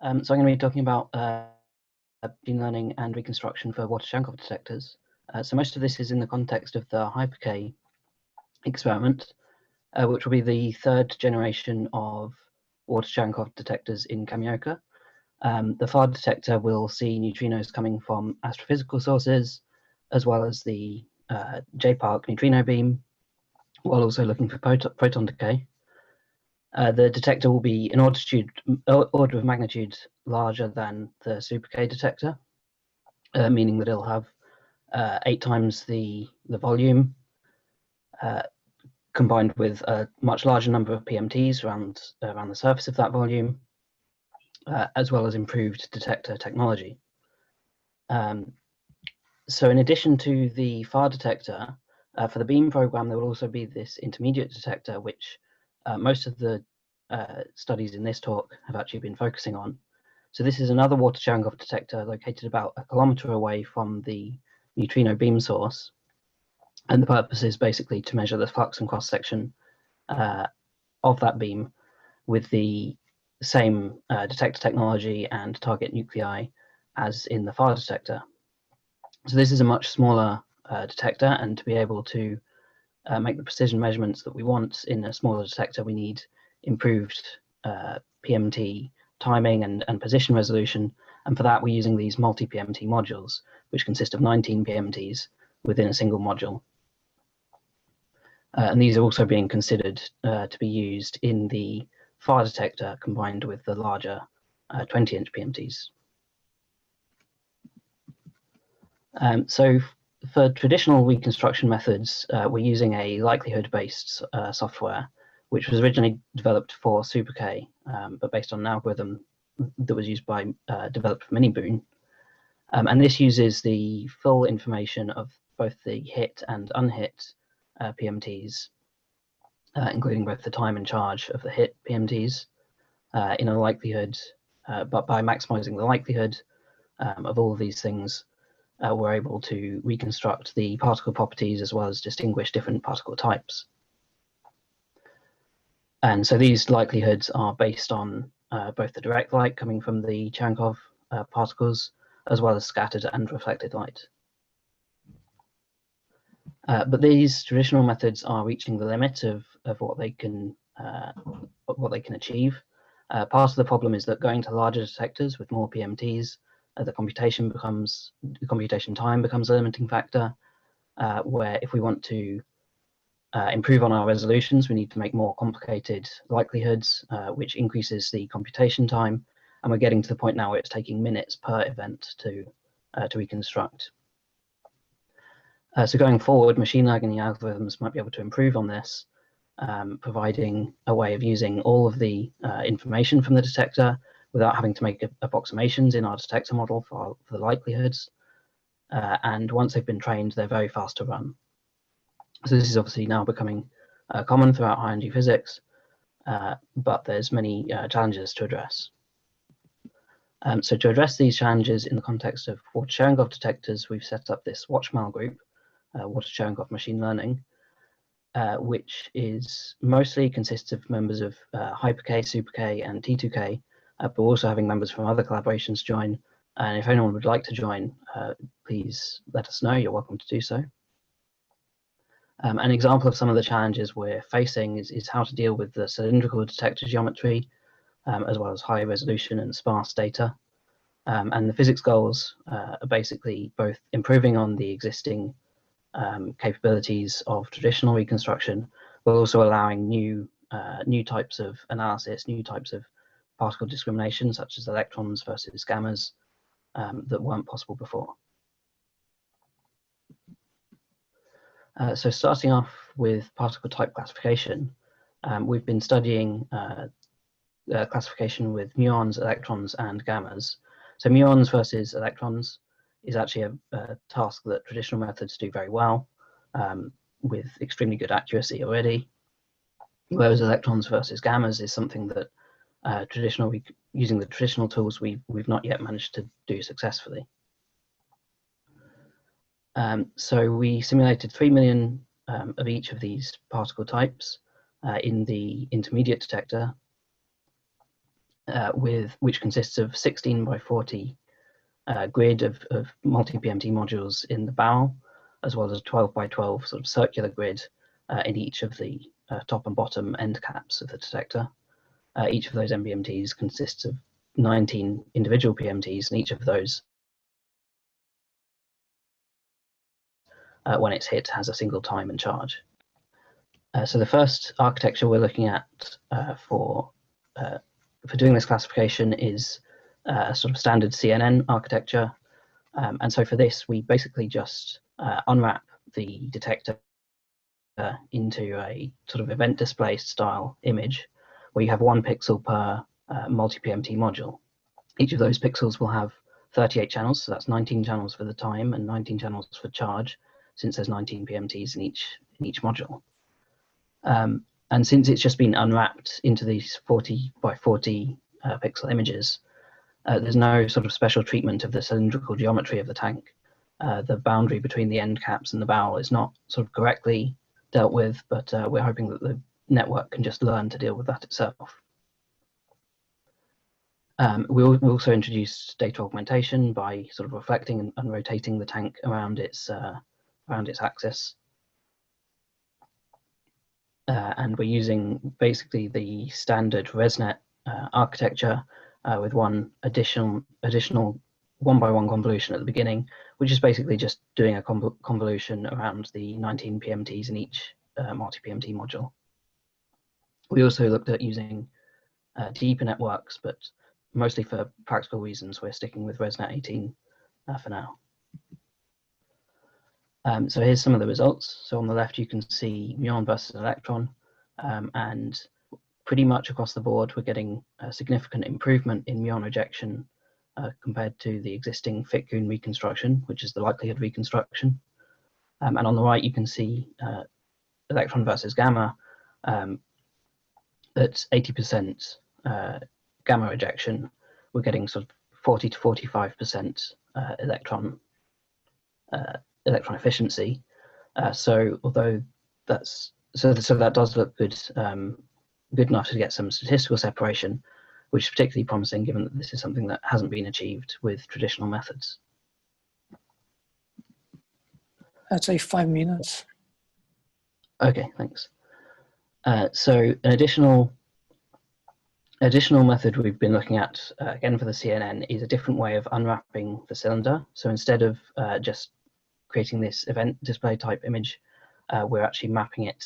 So I'm going to be talking about machine learning and reconstruction for water Cherenkov detectors. So most of this is in the context of the Hyper-K experiment, which will be the third generation of water Cherenkov detectors in Kamioka. The FAR detector will see neutrinos coming from astrophysical sources, as well as the J-Park neutrino beam, while also looking for proton decay. The detector will be an order of magnitude larger than the Super K detector, meaning that it'll have 8 times the volume, combined with a much larger number of PMTs around the surface of that volume, as well as improved detector technology. So in addition to the FAR detector, for the beam program, there will also be this intermediate detector, which most of the studies in this talk have actually been focusing on. So this is another water Cherenkov detector located about 1 kilometer away from the neutrino beam source. And the purpose is basically to measure the flux and cross-section of that beam with the same detector technology and target nuclei as in the FAR detector. So this is a much smaller detector, and to be able to make the precision measurements that we want in a smaller detector, we need improved PMT timing and position resolution. And for that, we're using these multi-PMT modules, which consist of 19 PMTs within a single module. And these are also being considered to be used in the FAR detector combined with the larger 20-inch PMTs. So for traditional reconstruction methods, we're using a likelihood-based software, which was originally developed for Super K, but based on an algorithm that was used by developed for Miniboon. And this uses the full information of both the hit and unhit PMTs, including both the time and charge of the hit PMTs in a likelihood, but by maximizing the likelihood of all of these things, we're able to reconstruct the particle properties as well as distinguish different particle types. And so these likelihoods are based on both the direct light coming from the Cherenkov particles, as well as scattered and reflected light. But these traditional methods are reaching the limit of what they can achieve. Part of the problem is that going to larger detectors with more PMTs, the computation time becomes a limiting factor, where if we want to improve on our resolutions, we need to make more complicated likelihoods, which increases the computation time, and we're getting to the point now where it's taking minutes per event to reconstruct. So going forward, machine learning algorithms might be able to improve on this, providing a way of using all of the information from the detector without having to make approximations in our detector model for the likelihoods. And once they've been trained, they're very fast to run. So this is obviously now becoming common throughout high-energy physics, but there's many challenges to address. So to address these challenges in the context of water Cherenkov detectors, we've set up this WatchMAL group, Water Cherenkov Machine Learning, which is mostly consists of members of Hyper-K, Super K, and T2K, but also having members from other collaborations join. And if anyone would like to join, please let us know. You're welcome to do so. An example of some of the challenges we're facing is how to deal with the cylindrical detector geometry, as well as high resolution and sparse data. And the physics goals are basically both improving on the existing capabilities of traditional reconstruction, but also allowing new types of analysis, new types of particle discrimination, such as electrons versus gammas, that weren't possible before. So starting off with particle type classification, we've been studying classification with muons, electrons, and gammas. So muons versus electrons is actually a task that traditional methods do very well, with extremely good accuracy already, whereas electrons versus gammas is something that using the traditional tools we've not yet managed to do successfully. So we simulated 3 million of each of these particle types in the intermediate detector, which consists of 16 by 40 grid of multi-PMT modules in the barrel, as well as a 12 by 12 sort of circular grid in each of the top and bottom end caps of the detector. Each of those MPMTs consists of 19 individual PMTs, and each of those, when it's hit, has a single time and charge. So the first architecture we're looking at for doing this classification is a sort of standard CNN architecture. And so for this, we basically just unwrap the detector into a sort of event display style image, where you have 1 pixel per multi-PMT module. Each of those pixels will have 38 channels, so that's 19 channels for the time and 19 channels for charge, since there's 19 PMTs in each module. And since it's just been unwrapped into these 40 by 40 pixel images, there's no sort of special treatment of the cylindrical geometry of the tank. The boundary between the end caps and the barrel is not sort of correctly dealt with, but we're hoping that the network can just learn to deal with that itself. We also introduced data augmentation by sort of reflecting and rotating the tank around its axis. And we're using basically the standard ResNet architecture with one additional 1-by-1 convolution at the beginning, which is basically just doing a convolution around the 19 PMTs in each multi-PMT module. We also looked at using deeper networks, but mostly for practical reasons, we're sticking with ResNet 18 for now. So here's some of the results. So on the left, you can see muon versus electron, and pretty much across the board, we're getting a significant improvement in muon rejection compared to the existing Fick-Kuhn reconstruction, which is the likelihood reconstruction. And on the right, you can see electron versus gamma at 80% gamma rejection. We're getting sort of 40 to 45% electron efficiency. So although that's so that does look good, good enough to get some statistical separation, which is particularly promising given that this is something that hasn't been achieved with traditional methods. I'd say 5 minutes. Okay, thanks. So an additional method we've been looking at, again for the CNN, is a different way of unwrapping the cylinder. So instead of just creating this event display type image, we're actually mapping it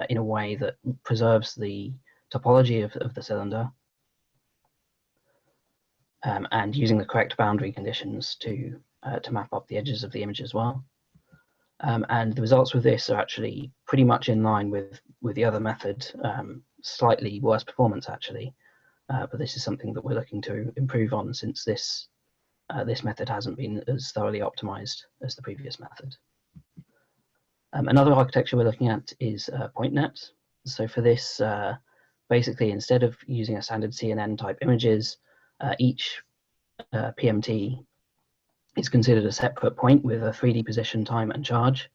in a way that preserves the topology of the cylinder and using the correct boundary conditions to map up the edges of the image as well. And the results with this are actually pretty much in line with the other method, slightly worse performance actually, but this is something that we're looking to improve on since this method hasn't been as thoroughly optimized as the previous method. Another architecture we're looking at is Pointnet. So for this, basically instead of using a standard CNN type images, each PMT is considered a separate point with a 3D position, time, and charge.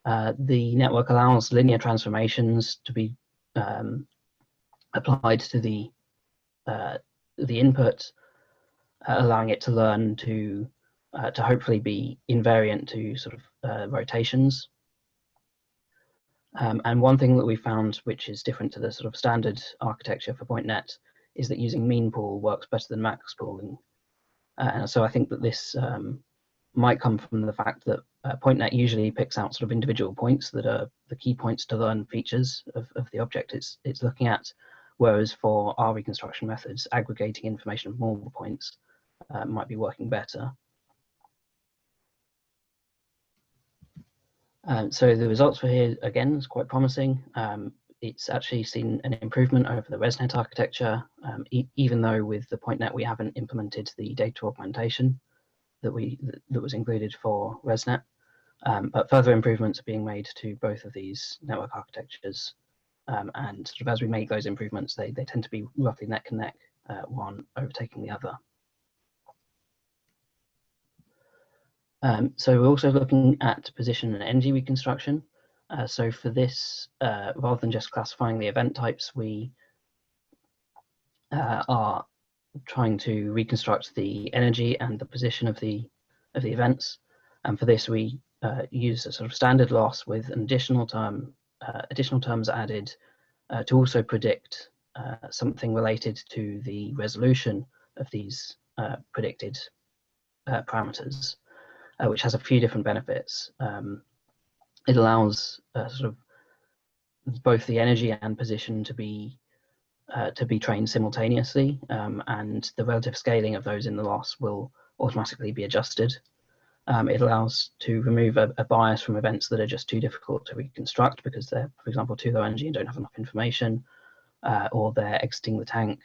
The network allows linear transformations to be applied to the input, allowing it to learn to hopefully be invariant to sort of rotations. And one thing that we found, which is different to the sort of standard architecture for Pointnet, is that using mean pool works better than max pooling. And so I think that this might come from the fact that Pointnet usually picks out sort of individual points that are the key points to learn features of the object it's looking at, whereas for our reconstruction methods, aggregating information of multiple points might be working better. So the results for here, again, is quite promising. It's actually seen an improvement over the ResNet architecture, even though with the Pointnet we haven't implemented the data augmentation that was included for ResNet. But further improvements are being made to both of these network architectures. And sort of as we make those improvements, they tend to be roughly neck and neck, one overtaking the other. So we're also looking at position and energy reconstruction. So for this, rather than just classifying the event types, we are trying to reconstruct the energy and the position of the events. And for this, we use a sort of standard loss with an additional terms added to also predict something related to the resolution of these predicted parameters, which has a few different benefits. It allows sort of both the energy and position to be trained simultaneously, and the relative scaling of those in the loss will automatically be adjusted. It allows to remove a bias from events that are just too difficult to reconstruct because they're, for example, too low energy and don't have enough information, or they're exiting the tank,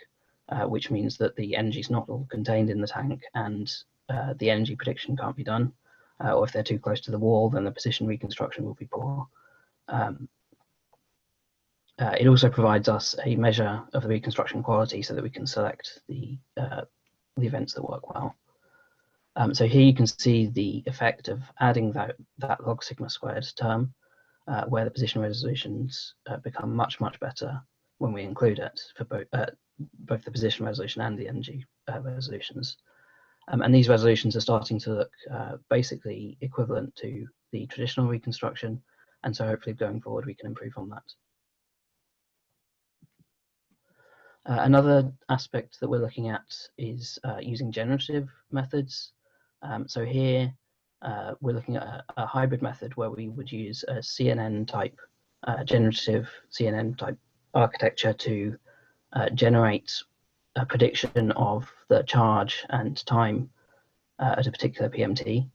which means that the energy is not all contained in the tank and the energy prediction can't be done. Or if they're too close to the wall, then the position reconstruction will be poor. It also provides us a measure of the reconstruction quality so that we can select the events that work well. So here you can see the effect of adding that log sigma squared term, where the position resolutions become much better when we include it for both the position resolution and the energy resolutions. And these resolutions are starting to look basically equivalent to the traditional reconstruction, and so hopefully going forward we can improve on that. Another aspect that we're looking at is using generative methods. So here we're looking at a hybrid method where we would use a CNN type, generative CNN type architecture to generate a prediction of the charge and time at a particular PMT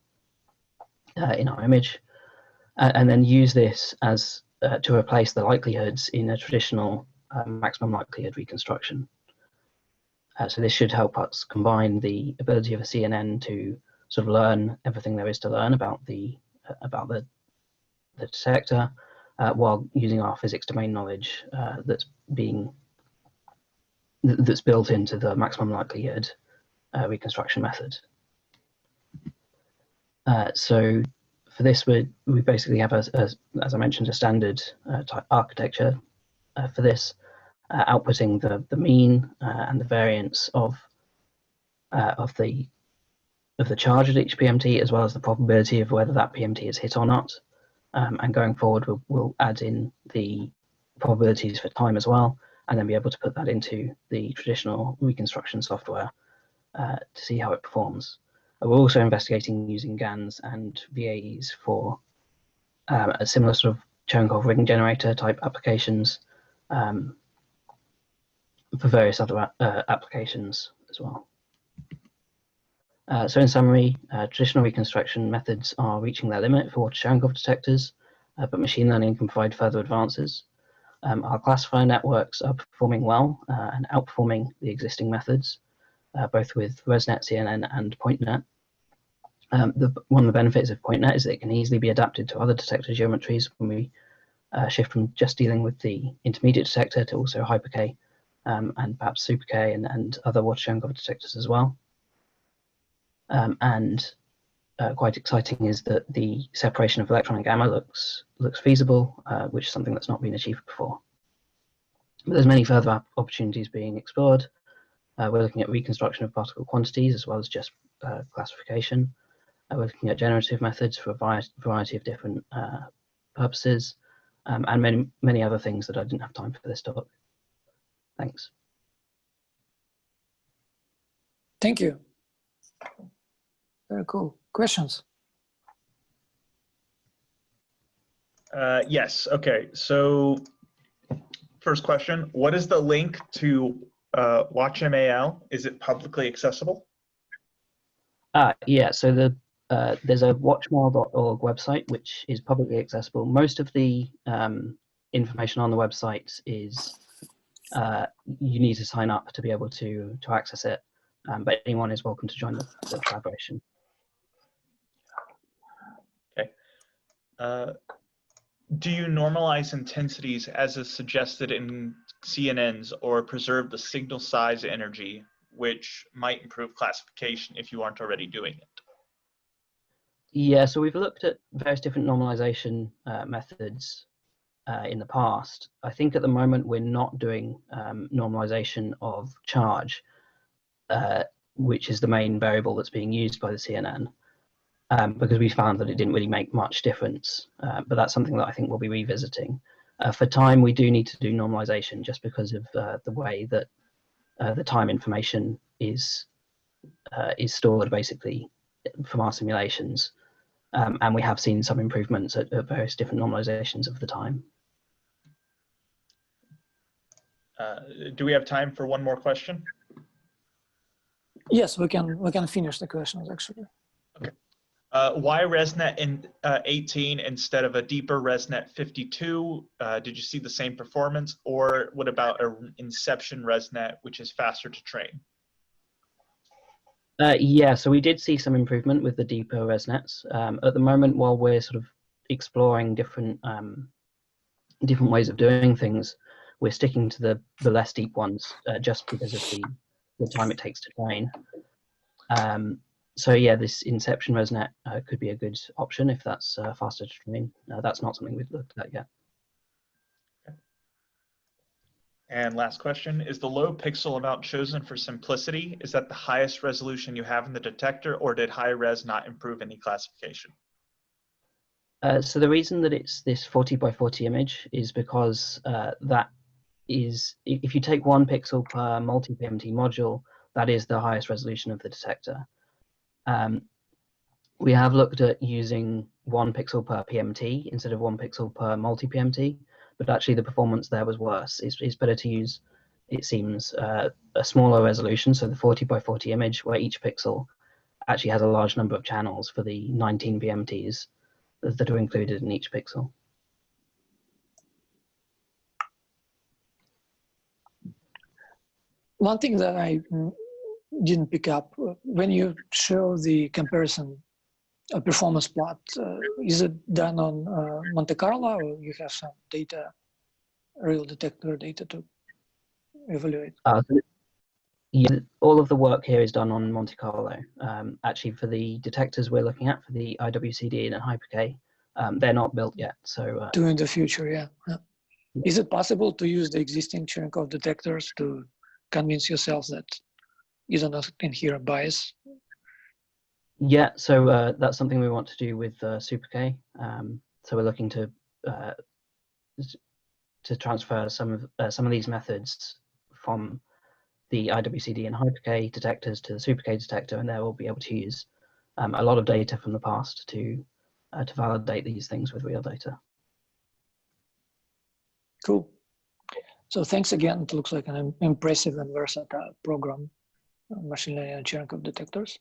in our image, and then use this as to replace the likelihoods in a traditional maximum likelihood reconstruction. So this should help us combine the ability of a CNN to sort of learn everything there is to learn about the detector, while using our physics domain knowledge that's built into the maximum likelihood reconstruction method. So for this, we basically have, as I mentioned, a standard type architecture for this, outputting the mean and the variance of the charge at each PMT, as well as the probability of whether that PMT is hit or not. And going forward, we'll add in the probabilities for time as well, and then be able to put that into the traditional reconstruction software to see how it performs. We're also investigating using GANs and VAEs for a similar sort of Cherenkov ring generator type applications, for various other applications as well. So in summary, traditional reconstruction methods are reaching their limit for Cherenkov detectors, but machine learning can provide further advances. Our classifier networks are performing well and outperforming the existing methods, both with ResNet, CNN, and Pointnet. One of the benefits of Pointnet is that it can easily be adapted to other detector geometries when we shift from just dealing with the intermediate detector to also hyper-K and perhaps super-K and other Cherenkov detectors as well. And quite exciting is that the separation of electron and gamma looks feasible, which is something that's not been achieved before. But there's many further opportunities being explored. We're looking at reconstruction of particle quantities as well as just classification. We're looking at generative methods for a variety of different purposes, and many other things that I didn't have time for this talk. Thanks. Thank you. Very cool. Questions? Yes. Okay. So first question, what is the link to WatchMAL? Is it publicly accessible? Yeah, so there's a watchmal.org website, which is publicly accessible. Most of the information on the website is you need to sign up to be able to access it, but anyone is welcome to join the collaboration. Okay. Do you normalize intensities as is suggested in CNNs or preserve the signal size energy, which might improve classification if you aren't already doing it? Yeah, so we've looked at various different normalization methods in the past. I think at the moment we're not doing normalization of charge. which is the main variable that's being used by the CNN, because we found that it didn't really make much difference. But that's something that I think we'll be revisiting. For time, we do need to do normalization just because of the way that the time information is stored basically from our simulations. And we have seen some improvements at various different normalizations of the time. Do we have time for one more question? Yes, we can finish the questions actually. Okay. Why ResNet in 18 instead of a deeper ResNet 52? Did you see the same performance, or what about an Inception ResNet, which is faster to train? Yeah, so we did see some improvement with the deeper ResNets. At the moment, while we're sort of exploring different ways of doing things, we're sticking to the less deep ones just because of the time it takes to train. So yeah, this Inception ResNet could be a good option if that's faster to train. That's not something we've looked at yet. Okay. And last question, is the low pixel amount chosen for simplicity? Is that the highest resolution you have in the detector, or did high res not improve any classification? So the reason that it's this 40 by 40 image is because that is, if you take 1 pixel per multi-PMT module, that is the highest resolution of the detector. We have looked at using 1 pixel per PMT instead of 1 pixel per multi-PMT, but actually the performance there was worse. It's better to use, it seems, a smaller resolution, so the 40 by 40 image, where each pixel actually has a large number of channels for the 19 PMTs that are included in each pixel. One thing that I didn't pick up, when you show the comparison performance plot, is it done on Monte Carlo, or you have some data, real detector data to evaluate? Yeah, all of the work here is done on Monte Carlo. Actually, for the detectors we're looking at, for the IWCD and Hyper-K, they're not built yet. So To in the future, yeah. Is it possible to use the existing Cherenkov detectors to convince yourself that you don't have inherent bias? yeah, so that's something we want to do with Super-K. So we're looking to transfer some of these methods from the IWCD and Hyper-K detectors to the Super-K detector, and there we'll be able to use a lot of data from the past to validate these things with real data. Cool. So thanks again. It looks like an impressive and versatile program, machine learning and Cherenkov detectors.